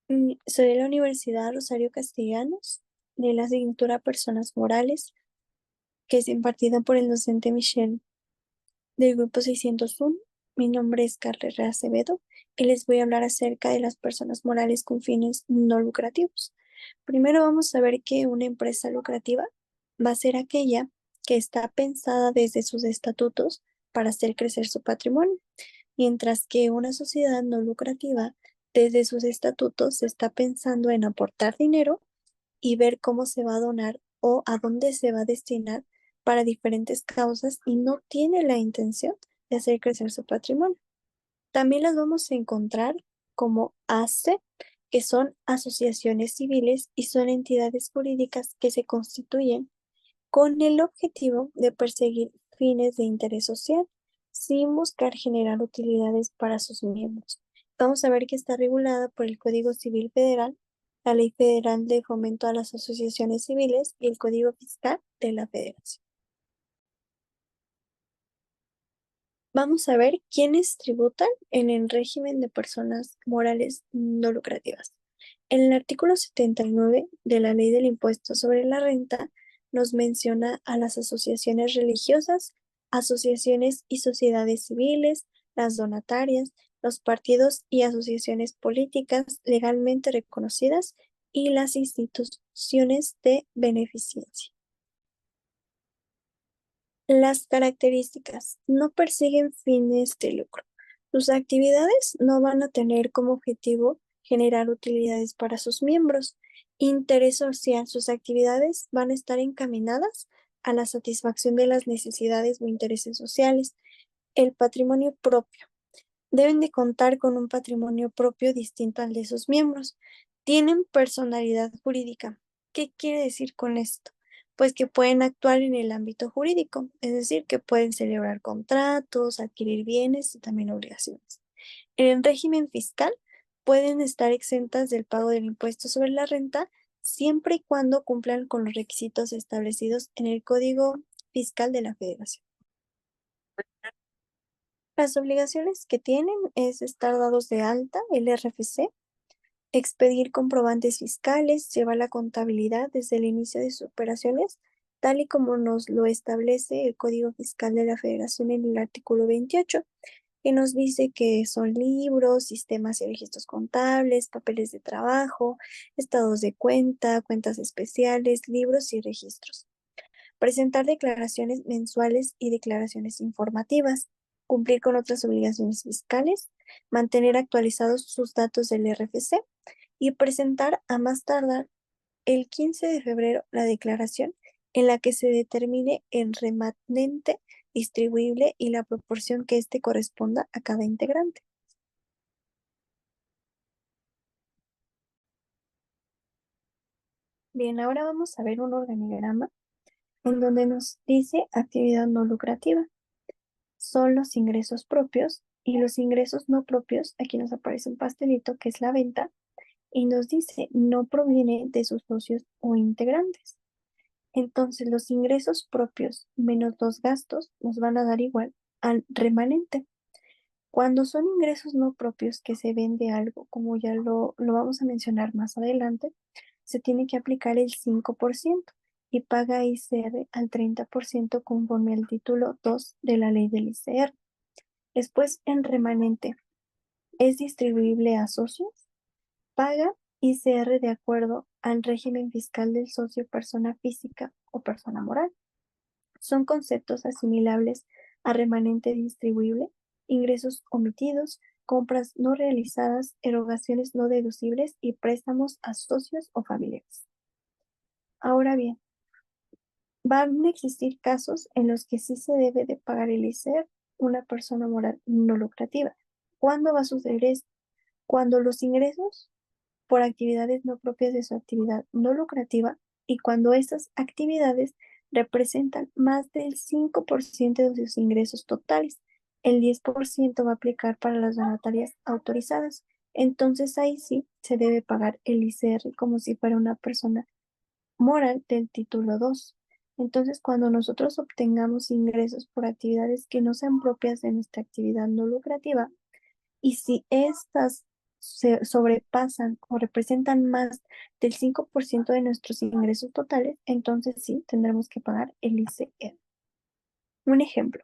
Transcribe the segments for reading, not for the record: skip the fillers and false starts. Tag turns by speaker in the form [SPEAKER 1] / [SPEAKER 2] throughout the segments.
[SPEAKER 1] Soy de la Universidad Rosario Castellanos, de la asignatura Personas Morales, que es impartida por el docente Michelle del grupo 601. Mi nombre es Carrera Acevedo y les voy a hablar acerca de las personas morales con fines no lucrativos. Primero vamos a ver que una empresa lucrativa va a ser aquella que está pensada desde sus estatutos para hacer crecer su patrimonio, mientras que una sociedad no lucrativa desde sus estatutos está pensando en aportar dinero y ver cómo se va a donar o a dónde se va a destinar para diferentes causas y no tiene la intención de hacer crecer su patrimonio. También las vamos a encontrar como ACE, que son asociaciones civiles y son entidades jurídicas que se constituyen con el objetivo de perseguir fines de interés social sin buscar generar utilidades para sus miembros. Vamos a ver que está regulada por el Código Civil Federal, la Ley Federal de Fomento a las Asociaciones Civiles y el Código Fiscal de la Federación. Vamos a ver quiénes tributan en el régimen de personas morales no lucrativas. En el artículo 79 de la Ley del Impuesto sobre la Renta nos menciona a las asociaciones religiosas, asociaciones y sociedades civiles, las donatarias, los partidos y asociaciones políticas legalmente reconocidas y las instituciones de beneficencia. Las características no persiguen fines de lucro. Sus actividades no van a tener como objetivo generar utilidades para sus miembros. Interés social, sus actividades van a estar encaminadas a la satisfacción de las necesidades o intereses sociales. El patrimonio propio. Deben de contar con un patrimonio propio distinto al de sus miembros. Tienen personalidad jurídica. ¿Qué quiere decir con esto? Pues que pueden actuar en el ámbito jurídico, es decir, que pueden celebrar contratos, adquirir bienes y también obligaciones. En el régimen fiscal, pueden estar exentas del pago del impuesto sobre la renta siempre y cuando cumplan con los requisitos establecidos en el Código Fiscal de la Federación. Las obligaciones que tienen es estar dados de alta, el RFC, expedir comprobantes fiscales, llevar la contabilidad desde el inicio de sus operaciones, tal y como nos lo establece el Código Fiscal de la Federación en el artículo 28, que nos dice que son libros, sistemas y registros contables, papeles de trabajo, estados de cuenta, cuentas especiales, libros y registros. Presentar declaraciones mensuales y declaraciones informativas, cumplir con otras obligaciones fiscales, mantener actualizados sus datos del RFC y presentar a más tardar el 15 de febrero la declaración en la que se determine el remanente distribuible y la proporción que éste corresponda a cada integrante. Bien, ahora vamos a ver un organigrama en donde nos dice actividad no lucrativa. Son los ingresos propios y los ingresos no propios. Aquí nos aparece un pastelito que es la venta y nos dice no proviene de sus socios o integrantes. Entonces los ingresos propios menos los gastos nos van a dar igual al remanente. Cuando son ingresos no propios que se vende algo, como ya lo vamos a mencionar más adelante, se tiene que aplicar el 5% y paga ICR al 30% conforme al título 2 de la ley del ICR. Después, en remanente, es distribuible a socios, paga ICR de acuerdo al régimen fiscal del socio persona física o persona moral. Son conceptos asimilables a remanente distribuible, ingresos omitidos, compras no realizadas, erogaciones no deducibles y préstamos a socios o familiares. Ahora bien, van a existir casos en los que sí se debe de pagar el ICR una persona moral no lucrativa. ¿Cuándo va a suceder esto? Cuando los ingresos por actividades no propias de su actividad no lucrativa y cuando estas actividades representan más del 5% de sus ingresos totales. El 10% va a aplicar para las donatarias autorizadas. Entonces ahí sí se debe pagar el ICR como si fuera una persona moral del título 2. Entonces, cuando nosotros obtengamos ingresos por actividades que no sean propias de nuestra actividad no lucrativa, y si estas se sobrepasan o representan más del 5% de nuestros ingresos totales, entonces sí, tendremos que pagar el ICR. Un ejemplo,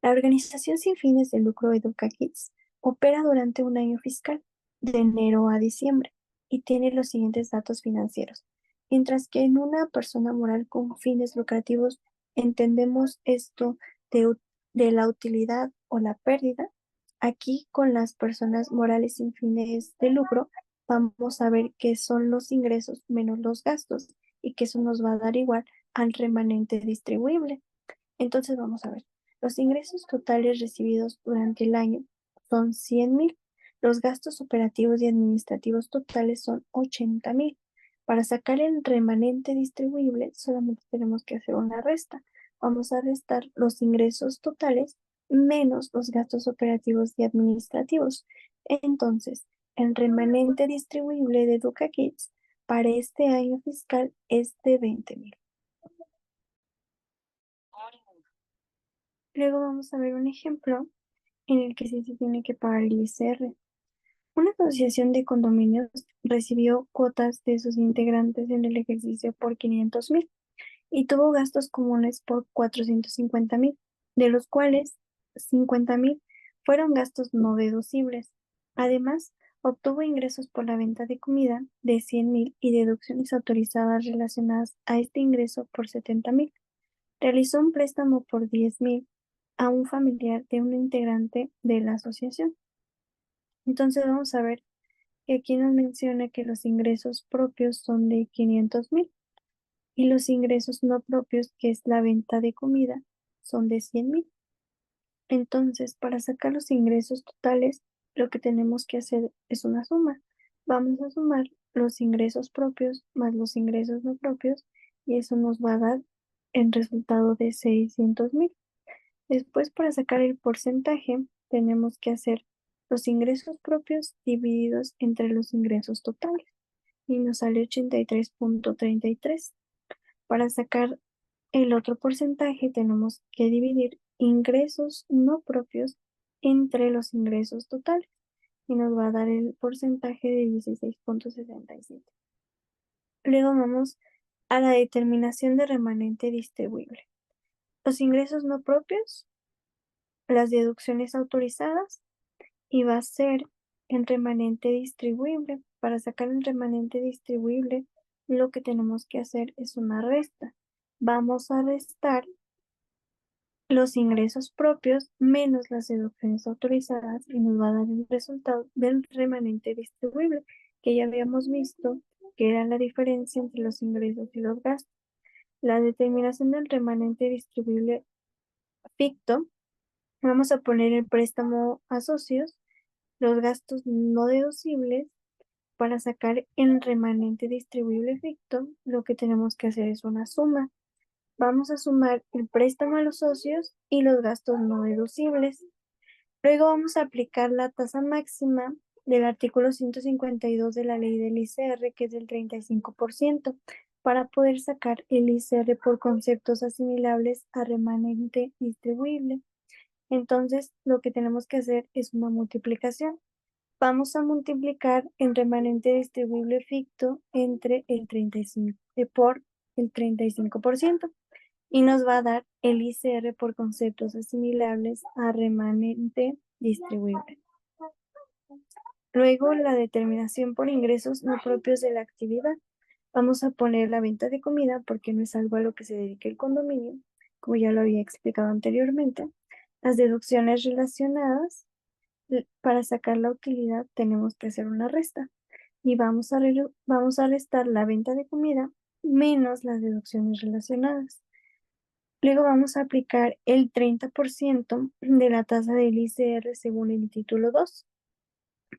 [SPEAKER 1] la organización sin fines de lucro EducaKids opera durante un año fiscal, de enero a diciembre, y tiene los siguientes datos financieros. Mientras que en una persona moral con fines lucrativos entendemos esto de, de la utilidad o la pérdida, aquí con las personas morales sin fines de lucro vamos a ver qué son los ingresos menos los gastos y que eso nos va a dar igual al remanente distribuible. Entonces vamos a ver, los ingresos totales recibidos durante el año son 100.000, los gastos operativos y administrativos totales son 80.000. Para sacar el remanente distribuible solamente tenemos que hacer una resta. Vamos a restar los ingresos totales menos los gastos operativos y administrativos. Entonces, el remanente distribuible de EducaKids para este año fiscal es de 20.000. Luego vamos a ver un ejemplo en el que sí se tiene que pagar el ICR. Una asociación de condominios recibió cuotas de sus integrantes en el ejercicio por 500.000 y tuvo gastos comunes por 450.000, de los cuales 50.000 fueron gastos no deducibles. Además, obtuvo ingresos por la venta de comida de 100.000 y deducciones autorizadas relacionadas a este ingreso por 70.000. Realizó un préstamo por 10.000 a un familiar de un integrante de la asociación. Entonces vamos a ver que aquí nos menciona que los ingresos propios son de 500.000 y los ingresos no propios, que es la venta de comida, son de 100.000. Entonces, para sacar los ingresos totales, lo que tenemos que hacer es una suma. Vamos a sumar los ingresos propios más los ingresos no propios y eso nos va a dar el resultado de 600.000. Después, para sacar el porcentaje, tenemos que hacer los ingresos propios divididos entre los ingresos totales y nos sale 83.33. Para sacar el otro porcentaje, tenemos que dividir ingresos no propios entre los ingresos totales y nos va a dar el porcentaje de 16.67. Luego vamos a la determinación de remanente distribuible. Los ingresos no propios, las deducciones autorizadas y va a ser en remanente distribuible. Para sacar el remanente distribuible, lo que tenemos que hacer es una resta. Vamos a restar los ingresos propios menos las deducciones autorizadas y nos va a dar el resultado del remanente distribuible, que ya habíamos visto que era la diferencia entre los ingresos y los gastos. La determinación del remanente distribuible ficto, vamos a poner el préstamo a socios, los gastos no deducibles. Para sacar el remanente distribuible ficto, lo que tenemos que hacer es una suma. Vamos a sumar el préstamo a los socios y los gastos no deducibles. Luego vamos a aplicar la tasa máxima del artículo 152 de la ley del ICR, que es del 35%, para poder sacar el ICR por conceptos asimilables a remanente distribuible. Entonces, lo que tenemos que hacer es una multiplicación. Vamos a multiplicar el remanente distribuible ficto entre el 35 por el 35% y nos va a dar el ICR por conceptos asimilables a remanente distribuible. Luego, la determinación por ingresos no propios de la actividad. Vamos a poner la venta de comida porque no es algo a lo que se dedique el condominio, como ya lo había explicado anteriormente. Las deducciones relacionadas, para sacar la utilidad tenemos que hacer una resta y vamos a restar la venta de comida menos las deducciones relacionadas. Luego vamos a aplicar el 30% de la tasa del ICR según el título 2.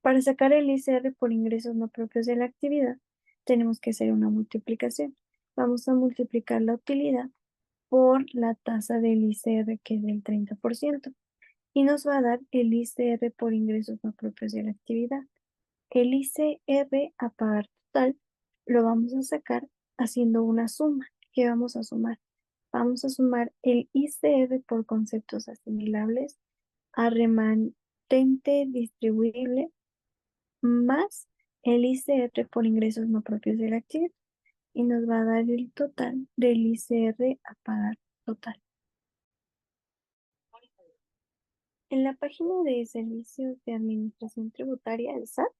[SPEAKER 1] Para sacar el ICR por ingresos no propios de la actividad, tenemos que hacer una multiplicación. Vamos a multiplicar la utilidad por la tasa del ICR, que es del 30%, y nos va a dar el ICR por ingresos no propios de la actividad. El ICR a pagar total lo vamos a sacar haciendo una suma. ¿Qué vamos a sumar? Vamos a sumar el ICR por conceptos asimilables a remanente distribuible más el ICR por ingresos no propios de la actividad y nos va a dar el total del ICR a pagar total. En la página de Servicios de Administración Tributaria, el SAT,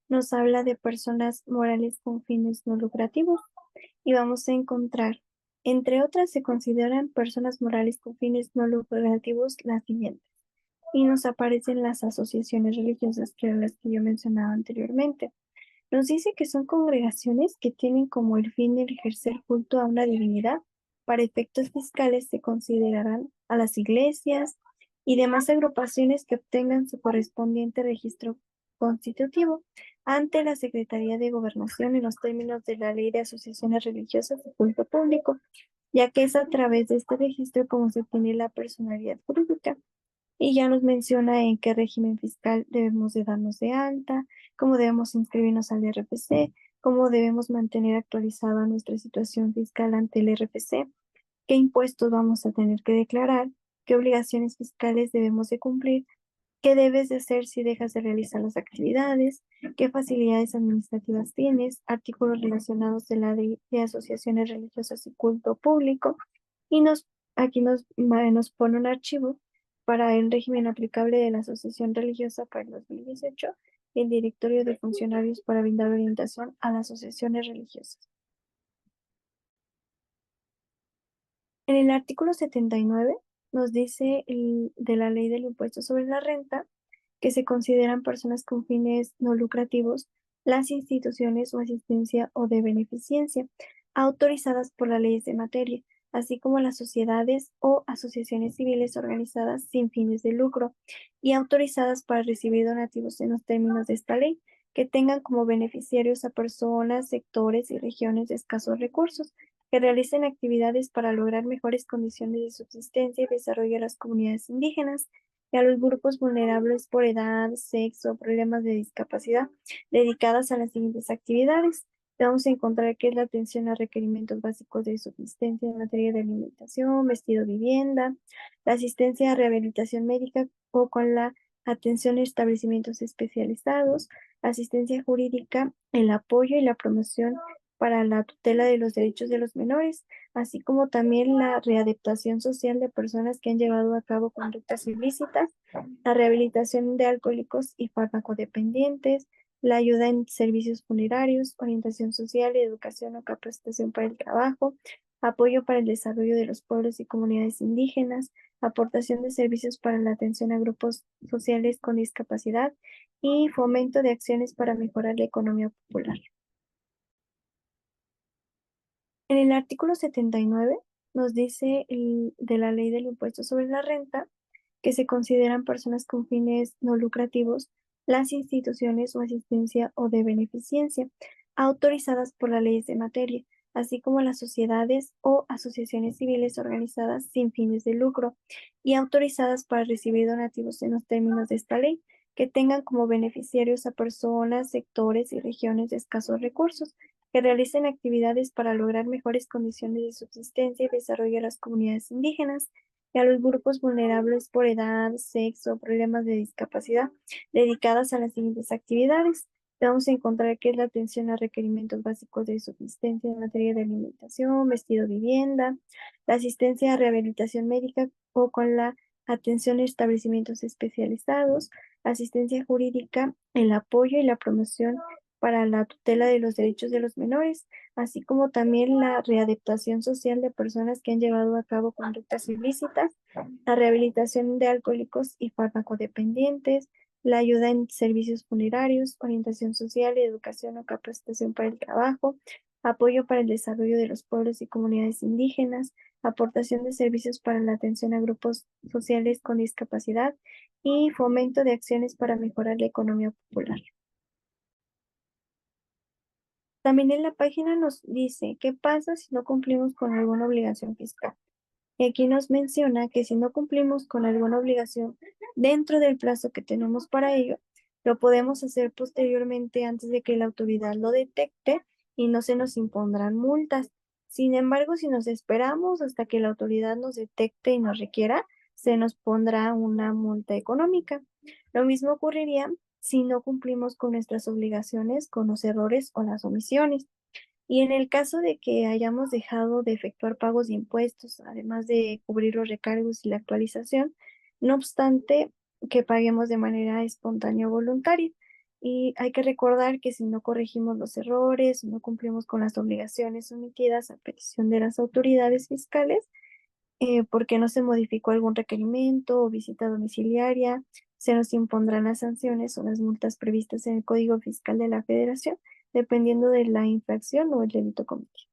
[SPEAKER 1] nos habla de personas morales con fines no lucrativos y vamos a encontrar, entre otras, se consideran personas morales con fines no lucrativos las siguientes. Y nos aparecen las asociaciones religiosas, que eran las que yo mencionaba anteriormente. Nos dice que son congregaciones que tienen como el fin el ejercer culto a una divinidad. Para efectos fiscales se considerarán a las iglesias y demás agrupaciones que obtengan su correspondiente registro constitutivo ante la Secretaría de Gobernación en los términos de la Ley de Asociaciones Religiosas de Culto Público, ya que es a través de este registro como se tiene la personalidad jurídica. Y ya nos menciona en qué régimen fiscal debemos de darnos de alta, cómo debemos inscribirnos al RFC, cómo debemos mantener actualizada nuestra situación fiscal ante el RFC, qué impuestos vamos a tener que declarar, qué obligaciones fiscales debemos de cumplir, qué debes de hacer si dejas de realizar las actividades, qué facilidades administrativas tienes, artículos relacionados de la ley de asociaciones religiosas y culto público, y aquí nos pone un archivo para el régimen aplicable de la asociación religiosa para el 2018 y el directorio de funcionarios para brindar orientación a las asociaciones religiosas. En el artículo 79 nos dice de la ley del impuesto sobre la renta que se consideran personas con fines no lucrativos las instituciones o asistencia o de beneficencia autorizadas por las leyes de materia, así como las sociedades o asociaciones civiles organizadas sin fines de lucro y autorizadas para recibir donativos en los términos de esta ley, que tengan como beneficiarios a personas, sectores y regiones de escasos recursos que realicen actividades para lograr mejores condiciones de subsistencia y desarrollo de las comunidades indígenas y a los grupos vulnerables por edad, sexo, problemas de discapacidad, dedicadas a las siguientes actividades. Vamos a encontrar que es la atención a requerimientos básicos de subsistencia en materia de alimentación, vestido, vivienda, la asistencia a rehabilitación médica o con la atención a establecimientos especializados, asistencia jurídica, el apoyo y la promoción para la tutela de los derechos de los menores, así como también la readaptación social de personas que han llevado a cabo conductas ilícitas, la rehabilitación de alcohólicos y farmacodependientes, la ayuda en servicios funerarios, orientación social, educación o capacitación para el trabajo, apoyo para el desarrollo de los pueblos y comunidades indígenas, aportación de servicios para la atención a grupos sociales con discapacidad y fomento de acciones para mejorar la economía popular. En el artículo 79 nos dice de la ley del impuesto sobre la renta que se consideran personas con fines no lucrativos las instituciones o asistencia o de beneficencia autorizadas por las leyes de materia, así como las sociedades o asociaciones civiles organizadas sin fines de lucro y autorizadas para recibir donativos en los términos de esta ley, que tengan como beneficiarios a personas, sectores y regiones de escasos recursos que realicen actividades para lograr mejores condiciones de subsistencia y desarrollo de las comunidades indígenas y a los grupos vulnerables por edad, sexo, problemas de discapacidad, dedicadas a las siguientes actividades. Vamos a encontrar que es la atención a requerimientos básicos de subsistencia en materia de alimentación, vestido, vivienda, la asistencia a rehabilitación médica o con la atención a establecimientos especializados, asistencia jurídica, el apoyo y la promoción para la tutela de los derechos de los menores, así como también la readaptación social de personas que han llevado a cabo conductas ilícitas, la rehabilitación de alcohólicos y farmacodependientes, la ayuda en servicios funerarios, orientación social, educación o capacitación para el trabajo, apoyo para el desarrollo de los pueblos y comunidades indígenas, aportación de servicios para la atención a grupos sociales con discapacidad y fomento de acciones para mejorar la economía popular. También en la página nos dice qué pasa si no cumplimos con alguna obligación fiscal. Y aquí nos menciona que si no cumplimos con alguna obligación dentro del plazo que tenemos para ello, lo podemos hacer posteriormente antes de que la autoridad lo detecte y no se nos impondrán multas. Sin embargo, si nos esperamos hasta que la autoridad nos detecte y nos requiera, se nos pondrá una multa económica. Lo mismo ocurriría si no cumplimos con nuestras obligaciones, con los errores o las omisiones. Y en el caso de que hayamos dejado de efectuar pagos de impuestos, además de cubrir los recargos y la actualización, no obstante que paguemos de manera espontánea o voluntaria. Y hay que recordar que si no corregimos los errores, no cumplimos con las obligaciones omitidas a petición de las autoridades fiscales, porque no se modificó algún requerimiento o visita domiciliaria, se nos impondrán las sanciones o las multas previstas en el Código Fiscal de la Federación, dependiendo de la infracción o el delito cometido.